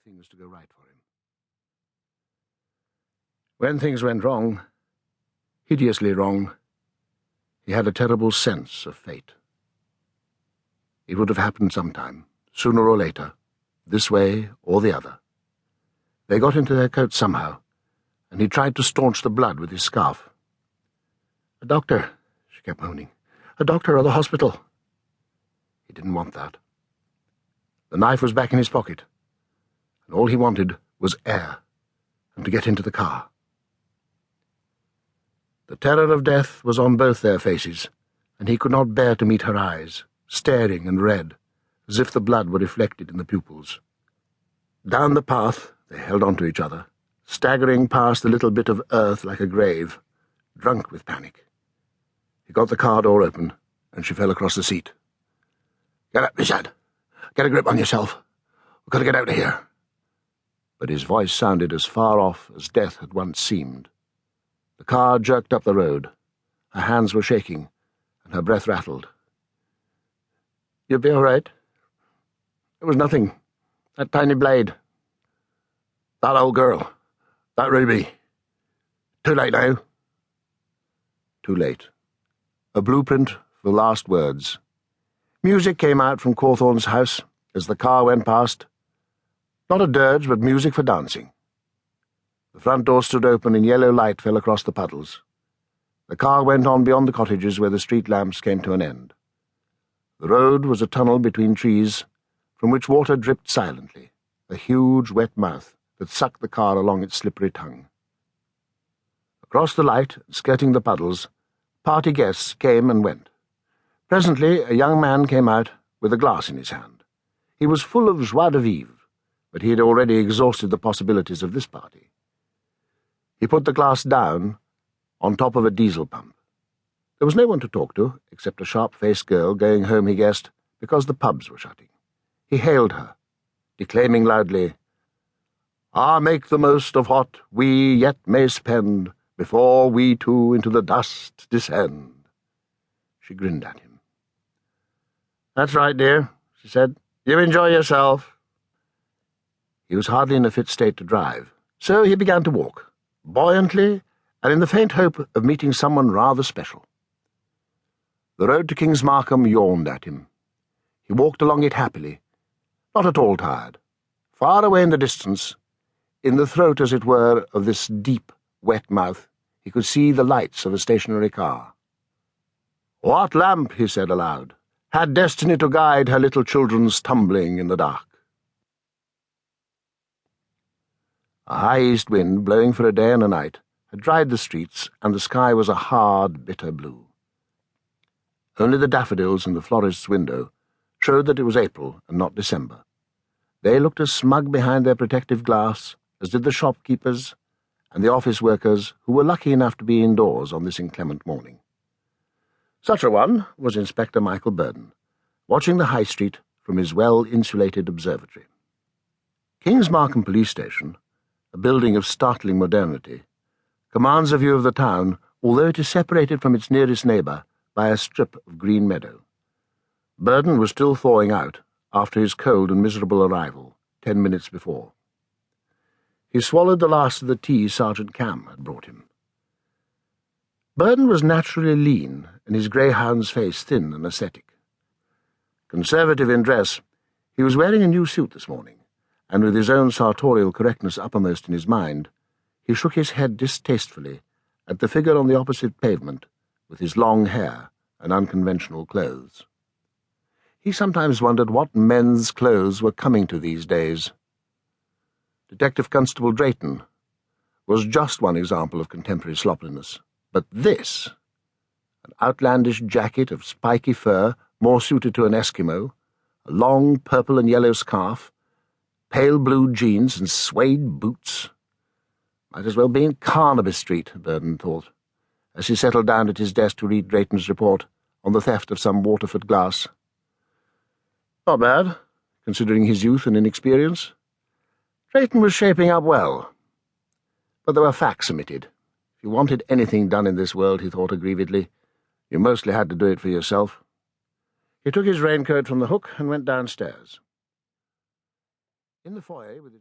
things to go right for him. When things went wrong, hideously wrong, he had a terrible sense of fate. It would have happened sometime, sooner or later, this way or the other. They got into their coats somehow, and he tried to staunch the blood with his scarf. "A doctor," she kept moaning. "A doctor or the hospital." He didn't want that. The knife was back in his pocket, and all he wanted was air, and to get into the car. The terror of death was on both their faces, and he could not bear to meet her eyes, staring and red, as if the blood were reflected in the pupils. Down the path they held on to each other, staggering past the little bit of earth like a grave, drunk with panic. He got the car door open, and she fell across the seat. "Get up," he said. "Get a grip on yourself. We've got to get out of here." But his voice sounded as far off as death had once seemed. The car jerked up the road. Her hands were shaking, and her breath rattled. "You'll be all right. It was nothing. That tiny blade. That old girl. That Ruby. Too late now." Too late. A blueprint for the last words. Music came out from Cawthorne's house as the car went past. Not a dirge, but music for dancing. The front door stood open and yellow light fell across the puddles. The car went on beyond the cottages where the street lamps came to an end. The road was a tunnel between trees from which water dripped silently, a huge wet mouth that sucked the car along its slippery tongue. Across the light, skirting the puddles, party guests came and went. Presently a young man came out with a glass in his hand. He was full of joie de vivre, but he had already exhausted the possibilities of this party. He put the glass down on top of a diesel pump. There was no one to talk to, except a sharp-faced girl going home, he guessed, because the pubs were shutting. He hailed her, declaiming loudly, "Ah, make the most of what we yet may spend, before we too into the dust descend." She grinned at him. "That's right, dear," she said. "You enjoy yourself." He was hardly in a fit state to drive, so he began to walk, buoyantly and in the faint hope of meeting someone rather special. The road to King's Markham yawned at him. He walked along it happily, not at all tired. Far away in the distance, in the throat, as it were, of this deep, wet mouth, he could see the lights of a stationary car. "What lamp," he said aloud, "had destiny to guide her little children's tumbling in the dark?" A high east wind, blowing for a day and a night, had dried the streets, and the sky was a hard, bitter blue. Only the daffodils in the florist's window showed that it was April and not December. They looked as smug behind their protective glass as did the shopkeepers and the office workers who were lucky enough to be indoors on this inclement morning. Such a one was Inspector Michael Burden, watching the High Street from his well-insulated observatory. King's Markham Police Station, a building of startling modernity, commands a view of the town, although it is separated from its nearest neighbour by a strip of green meadow. Burden was still thawing out after his cold and miserable arrival 10 minutes before. He swallowed the last of the tea Sergeant Cam had brought him. Burden was naturally lean, and his greyhound's face thin and ascetic. Conservative in dress, he was wearing a new suit this morning, and with his own sartorial correctness uppermost in his mind, he shook his head distastefully at the figure on the opposite pavement with his long hair and unconventional clothes. He sometimes wondered what men's clothes were coming to these days. Detective Constable Drayton was just one example of contemporary sloppiness, but this, an outlandish jacket of spiky fur more suited to an Eskimo, a long purple and yellow scarf, pale blue jeans and suede boots. Might as well be in Carnaby Street, Burden thought, as he settled down at his desk to read Drayton's report on the theft of some Waterford glass. Not bad, considering his youth and inexperience. Drayton was shaping up well, but there were facts omitted. If you wanted anything done in this world, he thought aggrievedly, you mostly had to do it for yourself. He took his raincoat from the hook and went downstairs. In the foyer, with its